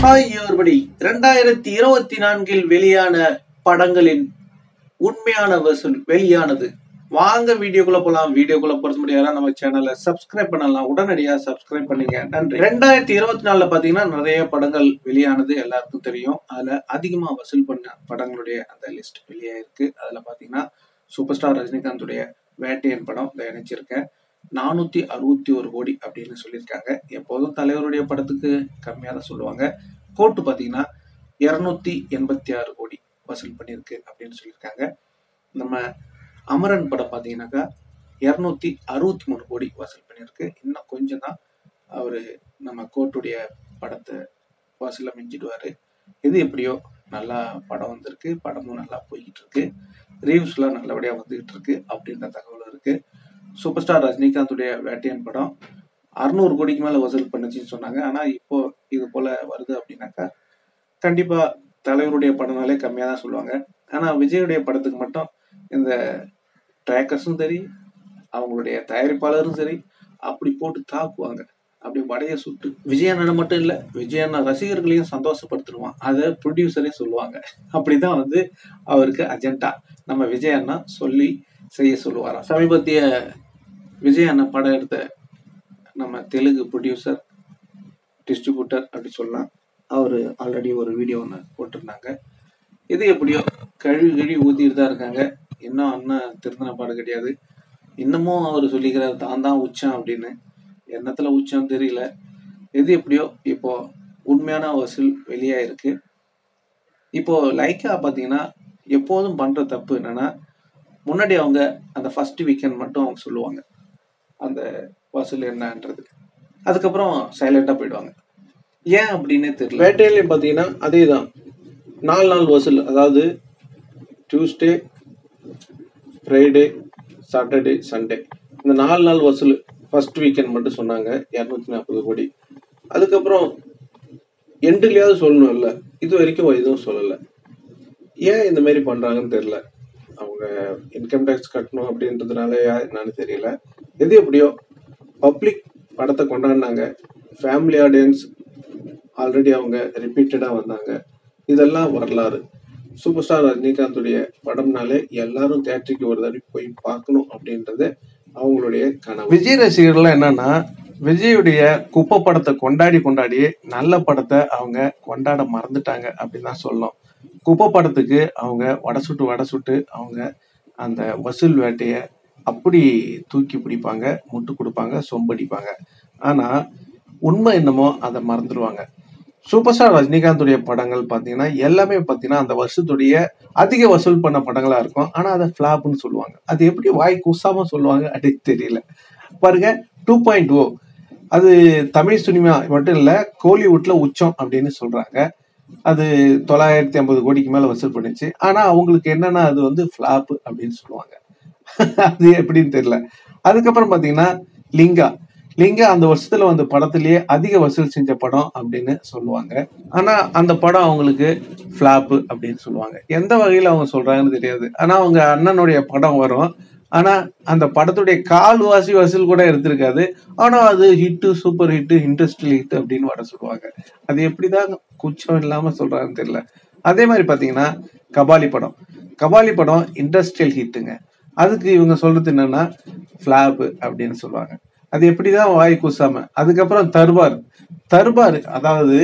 Hi everybody 2024 வெளியான படங்களின் உண்மையான வசூல் வெளியானது. வாங்க வீடியோக்குள்ள போலாம். வீடியோக்குள்ள போறது முடியாத நம்ம சேனலை சப்ஸ்கிரைப் பண்ணலாம். உடனடியாக சப்ஸ்கிரைப் பண்ணீங்க, நன்றி. 2024 பாத்தீங்கன்னா நிறைய படங்கள் வெளியானது எல்லாருக்கும் தெரியும். அதுல அதிகமா வசூல் பண்ண படங்களுடைய அந்த லிஸ்ட் வெளியாயிருக்கு. அதுல பாத்தீங்கன்னா சூப்பர் ஸ்டார் ரஜினிகாந்துடைய வேட்டையன் படம் இணைச்சிருக்கேன். 461 கோடி அப்படின்னு சொல்லியிருக்காங்க. எப்போதும் தலைவருடைய படத்துக்கு கம்மியா தான் சொல்லுவாங்க. கோட்டு பாத்தீங்கன்னா 286 கோடி வசூல் பண்ணியிருக்கு அப்படின்னு சொல்லியிருக்காங்க. நம்ம அமரன் படம் பாத்தீங்கன்னாக்கா 263 கோடி வசூல் பண்ணியிருக்கு. இன்னும் கொஞ்சம் தான் அவரு நம்ம கோட்டுடைய படத்தை வசூல மிஞ்சிடுவாரு. இது எப்படியோ நல்லா படம் வந்திருக்கு. படமும் நல்லா போய்கிட்டு இருக்கு. ரிவ்யூஸ்லாம் நல்லபடியா வந்துகிட்டு இருக்கு அப்படின்ற தகவல் இருக்கு. சூப்பர் ஸ்டார் ரஜினிகாந்துடைய வேட்டையன் படம் 600 கோடிக்கு மேல வசூல் பண்ணுச்சுன்னு சொன்னாங்க. ஆனா இப்போ இது போல வருது அப்படின்னாக்கா கண்டிப்பா தலைவருடைய படம்னாலே கம்மியா தான் சொல்லுவாங்க. ஆனா விஜயுடைய படத்துக்கு மட்டும் இந்த ட்ராக்கர்ஸும் சரி, அவங்களுடைய தயாரிப்பாளரும் சரி, அப்படி போட்டு தாக்குவாங்க. அப்படி வடைய சுட்டு விஜய் அண்ணனை மட்டும் இல்ல, விஜய் அண்ணா ரசிகர்களையும் சந்தோஷப்படுத்திடுவான். அதை ப்ரொடியூசரே சொல்லுவாங்க. அப்படிதான் அவருக்கு அஜெண்டா. நம்ம விஜய் அண்ணா சொல்லி செய்ய சொல்லுவாராம். சமீபத்திய விஜய் அண்ணா படம் எடுத்த நம்ம தெலுங்கு ப்ரொடியூசர், டிஸ்ட்ரிபியூட்டர் அப்படி சொல்லலாம். அவரு ஆல்ரெடி ஒரு வீடியோ ஒன்று போட்டிருந்தாங்க. இது எப்படியோ கழுவி ஊத்திட்டு தான் இருக்காங்க. இன்னும் அண்ணன் திருந்தின பாடு கிடையாது. இன்னமும் அவர் சொல்லிக்கிறார் தான் உச்சம் அப்படின்னு. எண்ணத்துல உச்சம் தெரியல. எது எப்படியோ இப்போ உண்மையான வசூல் வெளியாயிருக்கு. இப்போ லைக்கா பாத்தீங்கன்னா எப்போதும் பண்ற தப்பு என்னன்னா, முன்னாடி அவங்க அந்த ஃபர்ஸ்ட் வீக்கெண்ட் மட்டும் அவங்க சொல்லுவாங்க அந்த வசூல் என்னன்றது. அதுக்கப்புறம் சைலண்டா போயிடுவாங்க. ஏன் அப்படின்னே தெரியல. வேட்டையிலையும் பாத்தீங்கன்னா அதே தான். 4 நாள் வசூல், அதாவது டியூஸ்டே, ஃப்ரைடே, சாட்டர்டே, சண்டே, இந்த 4 நாள் வசூல் ஃபர்ஸ்ட் வீக்கெண்ட் மட்டும் சொன்னாங்க 240 கோடி. அதுக்கப்புறம் எண்டுலயாவது சொல்லணும்ல, இது வரைக்கும் எதுவும் சொல்லலை. ஏன் இந்த மாதிரி பண்றாங்கன்னு தெரியல. அவங்க இன்கம் டேக்ஸ் கட்டணும் அப்படின்றதுனால என்னன்னு தெரியல. எது எப்படியோ பப்ளிக் படத்தை கொண்டாடினாங்க. ஃபேமிலி ஆடியன்ஸ் ஆல்ரெடி அவங்க ரிப்பீட்டடா வந்தாங்க. இதெல்லாம் வரலாறு. சூப்பர் ஸ்டார் ரஜினிகாந்துடைய படம்னாலே எல்லாரும் தியேட்டருக்கு ஒரு தடவை போய் பார்க்கணும் அப்படின்றது அவங்களுடைய கனவு. விஜய் ரசிகர்கள்லாம் என்னன்னா, விஜயுடைய குப்பை படத்தை கொண்டாடி நல்ல படத்தை அவங்க கொண்டாட மறந்துட்டாங்க அப்படின்னு தான் சொல்லணும். குப்பை படத்துக்கு அவங்க வடை சுட்டு அவங்க அந்த வசூல் வேட்டைய அப்படி தூக்கி பிடிப்பாங்க, முட்டு கொடுப்பாங்க, சொம்படிப்பாங்க. ஆனா உண்மை என்னமோ அதை மறந்துடுவாங்க. சூப்பர் ஸ்டார் ரஜினிகாந்துடைய படங்கள் பாத்தீங்கன்னா எல்லாமே பாத்தீங்கன்னா அந்த வருஷத்துடைய அதிக வசூல் பண்ண படங்களா இருக்கும். ஆனா அதை பிளாப்னு சொல்லுவாங்க. அது எப்படி வாய் கூசாம சொல்லுவாங்க அப்படின்னு தெரியல. பாருங்க 2.0, அது தமிழ் சினிமா மட்டும் இல்ல, கோலிவுட்ல உச்சம் அப்படின்னு சொல்றாங்க. அது 950 கோடிக்கு மேல வசூல் பண்ணிச்சு. ஆனா அவங்களுக்கு என்னன்னா அது பிளாப் அப்படின்னு சொல்லுவாங்க. அது எப்படின்னு தெரியல. அதுக்கப்புறம் பாத்தீங்கன்னா லிங்கா அந்த வருஷத்துல வந்து படத்திலேயே அதிக வசூல் செஞ்ச படம் அப்படின்னு சொல்லுவாங்க. ஆனா அந்த படம் அவங்களுக்கு பிளாப் அப்படின்னு சொல்லுவாங்க. எந்த வகையில அவங்க சொல்றாங்கன்னு தெரியாது. ஆனா அவங்க அண்ணனுடைய படம் வரும். ஆனா அந்த படத்துடைய கால்வாசி வசூல் கூட எடுத்திருக்காது. ஆனா அது hit, super hit, industrial hit அப்படின்னு வர சொல்லுவாங்க. அது எப்படிதான் குச்சம் இல்லாம சொல்றாங்கன்னு தெரியல. அதே மாதிரி பாத்தீங்கன்னா கபாலி படம் இண்டஸ்ட்ரியல் ஹிட்டுங்க. அதுக்கு இவங்க சொல்றது என்னன்னா பிளாப் அப்படின்னு சொல்லுவாங்க. அது எப்படிதான் வாய் கூசாம. அதுக்கப்புறம் தர்பார், அதாவது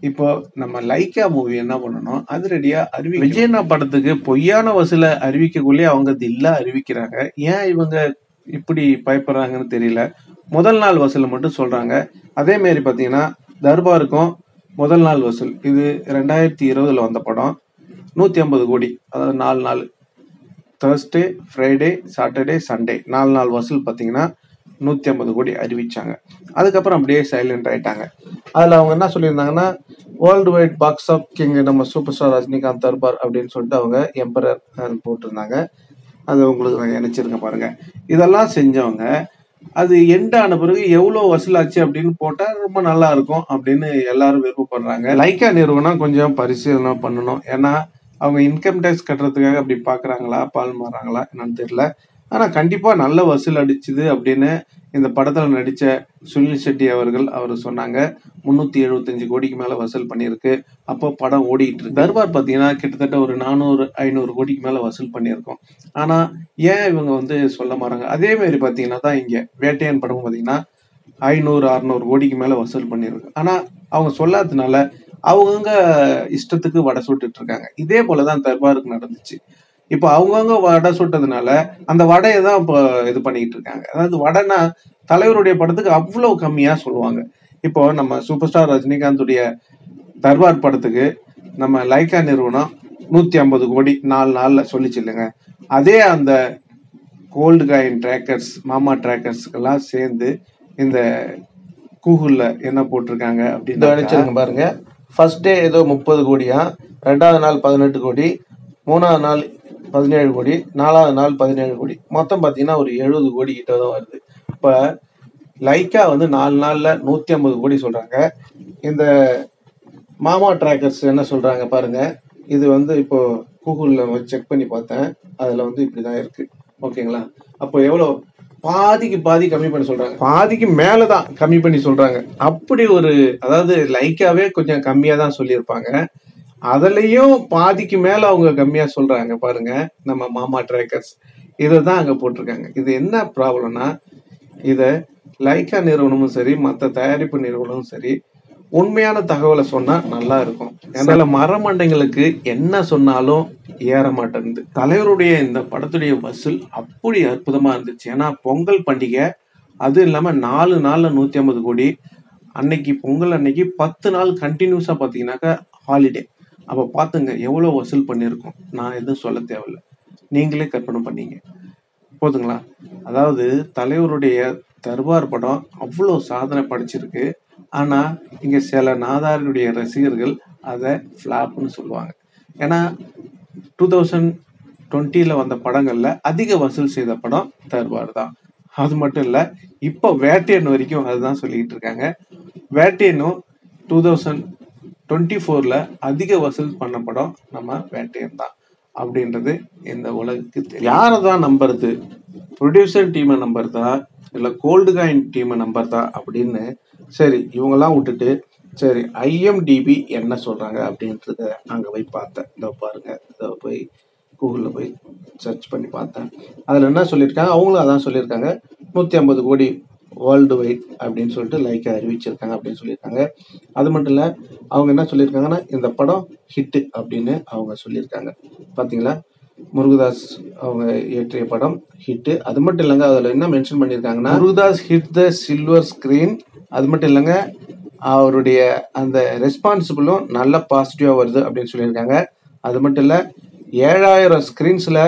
இப்போ நம்ம லைக்கா மூவி என்ன பண்ணணும், அது ரெடியா விஜயண்ணா படத்துக்கு பொய்யான வசூல அறிவிக்கக்குள்ளே அவங்க தில்லா அறிவிக்கிறாங்க. ஏன் இவங்க இப்படி பயப்படுறாங்கன்னு தெரியல. முதல் நாள் வசூல மட்டும் சொல்றாங்க. அதே மாதிரி பாத்தீங்கன்னா தர்பாருக்கும் முதல் நாள் வசூல், இது 2020 வந்த படம், 150 கோடி. அதாவது 4 நாள், தேர்ஸ்டே, ஃப்ரைடே, சாட்டர்டே, சண்டே, 4 நாள் வசூல் பாத்தீங்கன்னா 150 கோடி அறிவிச்சாங்க. அதுக்கப்புறம் அப்படியே சைலண்ட் ஆயிட்டாங்க. அதுல அவங்க என்ன சொல்லியிருந்தாங்கன்னா, world wide box of king நம்ம சூப்பர் ஸ்டார் ரஜினிகாந்த் தர்பார் அப்படின்னு சொல்லிட்டு அவங்க எம்பரர் போட்டிருந்தாங்க. அது உங்களுக்கு நான் இணைச்சிருக்கேன் பாருங்க. இதெல்லாம் செஞ்சவங்க அது எண்ட் ஆன பிறகு எவ்வளவு வசூலாச்சு அப்படின்னு போட்டா ரொம்ப நல்லா இருக்கும் அப்படின்னு எல்லாரும் விருப்பப்படுறாங்க. லைக்கா நிறுவனம் கொஞ்சம் பரிசீலனை பண்ணணும். ஏன்னா அவங்க இன்கம் டேக்ஸ் கட்டுறதுக்காக அப்படி பாக்குறாங்களா, பால் மாறாங்களா என்னன்னு தெரியல. ஆனா கண்டிப்பா நல்ல வசூல் அடிச்சுது அப்படின்னு இந்த படத்துல நடிச்ச சுனில் செட்டி அவர் சொன்னாங்க 375 கோடிக்கு மேல வசூல் பண்ணியிருக்கு. அப்போ படம் ஓடிட்டு இருக்கு. தர்பார் பாத்தீங்கன்னா கிட்டத்தட்ட ஒரு 400-500 கோடிக்கு மேல வசூல் பண்ணியிருக்கோம். ஆனா ஏன் இவங்க சொல்ல மாறாங்க? அதே மாதிரி பாத்தீங்கன்னா தான் இங்க வேட்டையன் படம் பாத்தீங்கன்னா 500-600 கோடிக்கு மேல வசூல் பண்ணியிருக்கு. ஆனா அவங்க சொல்லாததுனால அவங்கவுங்க இஷ்டத்துக்கு வடை சுட்டுட்டு இருக்காங்க. இதே போலதான் தர்பாருக்கு நடந்துச்சு. இப்போ அவங்கவுங்க வடை சுட்டதுனால அந்த வடையை தான் இப்போ இது பண்ணிட்டு இருக்காங்க. அதாவது வடைனா தலைவருடைய படத்துக்கு அவ்வளவு கம்மியா சொல்லுவாங்க. இப்போ நம்ம சூப்பர் ஸ்டார் ரஜினிகாந்துடைய தர்பார் படத்துக்கு நம்ம லைக்கா நிறுவனம் 150 கோடி 4 நாள்ல சொல்லிச்சு இல்லைங்க. அதே அந்த கோல்டு காயின் டிராக்கர்ஸ் மாமா டிராக்கர்ஸ்க்கெல்லாம் சேர்ந்து இந்த கூகுள்ல என்ன போட்டிருக்காங்க அப்படின்னு பாருங்க. ஃபர்ஸ்ட் டே ஏதோ 30 கோடியா, 2வது நாள் 18 கோடி, 3வது நாள் 17 கோடி, 4வது நாள் 17 கோடி, மொத்தம் பாத்தீங்கன்னா ஒரு 70 கோடி கிட்ட தான் வருது. இப்ப லைக்கா 4 நாள்ல 150 கோடி சொல்றாங்க. இந்த மாமா டிராக்கர்ஸ் என்ன சொல்றாங்க பாருங்க. இது இப்போ கூகுள்ல செக் பண்ணி பார்த்தேன். அதுல இப்படிதான் இருக்கு. ஓகேங்களா? அப்போ எவ்வளவு பாதிக்கு பாதி கம்மி பண்ணி சொல்றாங்க. பாதிக்கு மேலதான் கம்மி பண்ணி சொல்றாங்க. அப்படி அதாவது லைக்காவே கொஞ்சம் கம்மியா தான் சொல்லியிருப்பாங்க. அதுலயும் பாதிக்கு மேல அவங்க கம்மியா சொல்றாங்க பாருங்க. நம்ம மாமா டிராக்கர்ஸ் இதான் அங்க போட்டிருக்காங்க. இது என்ன ப்ராப்ளம்னா, இத லைக்கா நிறுவனமும் சரி, மற்ற தயாரிப்பு நிறுவனமும் சரி, உண்மையான தகவலை சொன்னா நல்லா இருக்கும். ஏன்னா மரமண்டைங்களுக்கு என்ன சொன்னாலும் ஏற மாட்டேங்குது. தலைவருடைய இந்த படத்துடைய வசூல் அப்படி அற்புதமா இருந்துச்சு. ஏன்னா பொங்கல் பண்டிகை, அது இல்லாம 4 நாள்ல 150 கோடி. அன்னைக்கு பொங்கல் அன்னைக்கு 10 நாள் கண்டினியூஸா பாத்தீங்கன்னாக்கா ஹாலிடே. அப்ப பாத்துங்க எவ்வளவு வசூல் பண்ணிருக்கோம். நான் எதுவும் சொல்ல தேவையில்லை, நீங்களே கற்பனை பண்ணீங்க. போதுங்களா? அதாவது தலைவருடைய தர்பார் படம் அவ்வளவு சாதனை படைச்சிருக்கு. ஆனா இங்க சில நாதாரினுடைய ரசிகர்கள் அதை ஃபிளாப்னு சொல்லுவாங்க. ஏன்னா 2020ல வந்த படங்கள்ல அதிக வசூல் செய்த படம் தர்பார் தான். அது மட்டும் இல்ல, இப்போ வேட்டையன் வரைக்கும் அதுதான் சொல்லிட்டு இருக்காங்க. வேட்டையனும் 2024ல அதிக வசூல் பண்ண படம் நம்ம வேட்டையன் தான் அப்படின்றது இந்த உலகத்துக்கு தெரியும். யாரதான் நம்புறது? ப்ரொடியூசர் டீமை நம்புறதா இல்ல கோல்டு காயின் டீமை நம்புறதா அப்படின்னு சரி இவங்கெல்லாம் விட்டுட்டு சரி ஐஎம்டிபி என்ன சொல்றாங்க அப்படின்றத அங்க போய் பார்த்தேன். இதோ பாருங்க, இதோ போய் கூகுளில் போய் சர்ச் பண்ணி பார்த்தேன். அதில் என்ன சொல்லியிருக்காங்க, அவங்களும் அதான் சொல்லியிருக்காங்க. 150 கோடி வேர்ல்டு வைட் அப்படின்னு சொல்லிட்டு லைக்கா அறிவிச்சிருக்காங்க அப்படின்னு சொல்லியிருக்காங்க. அது மட்டும் இல்லை, அவங்க என்ன சொல்லியிருக்காங்கன்னா இந்த படம் ஹிட்டு அப்படின்னு அவங்க சொல்லியிருக்காங்க. பார்த்தீங்களா? முருகதாஸ் அவங்க இயற்றிய படம் ஹிட்டு. அது மட்டும் இல்லைங்க, அதில் என்ன மென்ஷன் பண்ணியிருக்காங்கன்னா Murugadoss hit the silver screen. அது மட்டும் இல்லைங்க, அவருடைய அந்த ரெஸ்பான்சிபிளும் நல்ல பாசிட்டிவாக வருது அப்படின்னு சொல்லியிருக்காங்க. அது மட்டும் இல்லை, 7000 ஸ்க்ரீன்ஸில்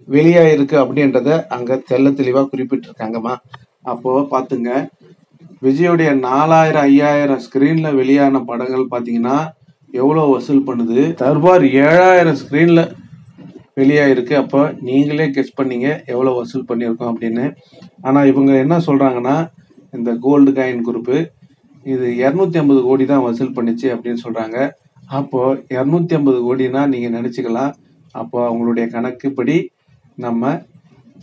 வெளியாயிருக்கு அப்படின்றத அங்கே தெள்ள தெளிவாக குறிப்பிட்டிருக்காங்கம்மா. அப்போ பார்த்துங்க, விஜயோடைய 4000-5000 ஸ்க்ரீனில் வெளியான படங்கள் பார்த்தீங்கன்னா எவ்வளோ வசூல் பண்ணுது. தர்பார் 7000 ஸ்க்ரீனில் வெளியாயிருக்கு. அப்போ நீங்களே கெஸ் பண்ணீங்க எவ்வளோ வசூல் பண்ணியிருக்கோம் அப்படின்னு. ஆனால் இவங்க என்ன சொல்கிறாங்கன்னா, இந்த கோல்டு காயின் குரூப்பு இது 250 கோடி தான் வசூல் பண்ணிச்சு அப்படின்னு சொல்கிறாங்க. அப்போ 250 கோடினா நீங்கள் நினச்சிக்கலாம், அப்போ அவங்களுடைய கணக்குப்படி நம்ம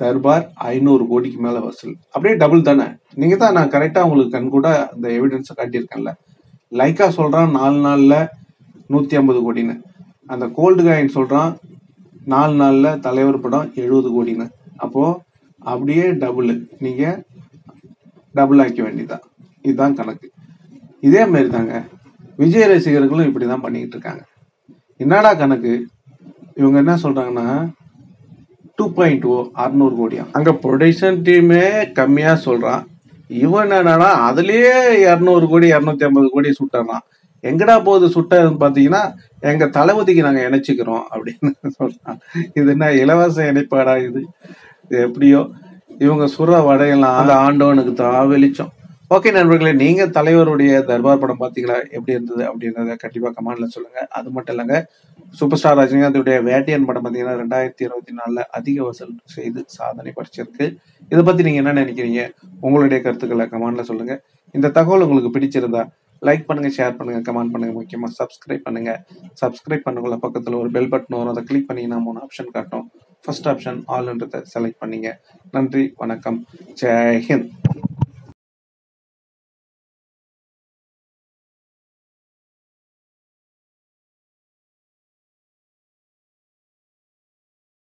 தர்பார் 500 கோடிக்கு மேலே வசூல். அப்படியே டபுள் தானே? நீங்கள் தான், நான் கரெக்டாக உங்களுக்கு கண் கூட அந்த எவிடன்ஸை காட்டியிருக்கேன்ல. லைக்கா சொல்கிறான் 4 நாளில் 150 கோடின்னு, அந்த கோல்டு காயின் சொல்கிறான் 4 நாளில் தலைவர் படம் 70 கோடின்னு. அப்போது அப்படியே டபுள், நீங்கள் டபுள் ஆக்க வேண்டியதான். இதுதான் கணக்கு. இதே மாதிரி தாங்க விஜய் ரசிகர்களும் இப்படி தான் பண்ணிக்கிட்டு இருக்காங்க. என்னடா கணக்கு? இவங்க என்ன சொல்கிறாங்கன்னா 2.0 600 கோடியா. அங்கே ப்ரொடக்ஷன் டீமே கம்மியாக சொல்கிறான். இவன் என்னன்னா அதுலேயே 200 கோடி 250 கோடி சுட்டுறான். எங்கடா போகுது சுட்டதுன்னு பார்த்தீங்கன்னா, எங்கள் தளபதிக்கு நாங்கள் இணைச்சிக்கிறோம் அப்படின்னு சொல்கிறான். இது என்ன இலவச இணைப்பாடா இது? எப்படியோ இவங்க சுடுற வடையெல்லாம் அந்த ஆண்டவனுக்கு தான் வெளிச்சம். ஓகே நண்பர்களே, நீங்கள் தலைவருடைய தர்பார் படம் பார்த்தீங்களா? எப்படி இருந்தது அப்படின்றத கண்டிப்பாக கமெண்ட்ல சொல்லுங்கள். அது மட்டும் இல்லைங்க, சூப்பர் ஸ்டார் ரஜினிகாந்துடைய வேட்டையன் படம் பார்த்தீங்கன்னா 2024ல் அதிக வசூல் செய்து சாதனை படைச்சிருக்கு. இதை பற்றி நீங்கள் என்ன நினைக்கிறீங்க? உங்களுடைய கருத்துக்களை கமெண்ட்ல சொல்லுங்கள். இந்த தகவல் உங்களுக்கு பிடிச்சிருந்தா லைக் பண்ணுங்க, ஷேர் பண்ணுங்க, கமெண்ட் பண்ணுங்க, முக்கியமாக சப்ஸ்கிரைப் பண்ணுங்க. சப்ஸ்கிரைப் பண்ணக்குள்ள பக்கத்தில் ஒரு பெல் பட்டன் வரும், அதை கிளிக் பண்ணிங்கன்னா 3 ஆப்ஷன் காட்டும். ஃபர்ஸ்ட் ஆப்ஷன் ஆல்ன்றதை செலக்ட் பண்ணீங்க. நன்றி, வணக்கம், ஜெய் ஹிந்த்.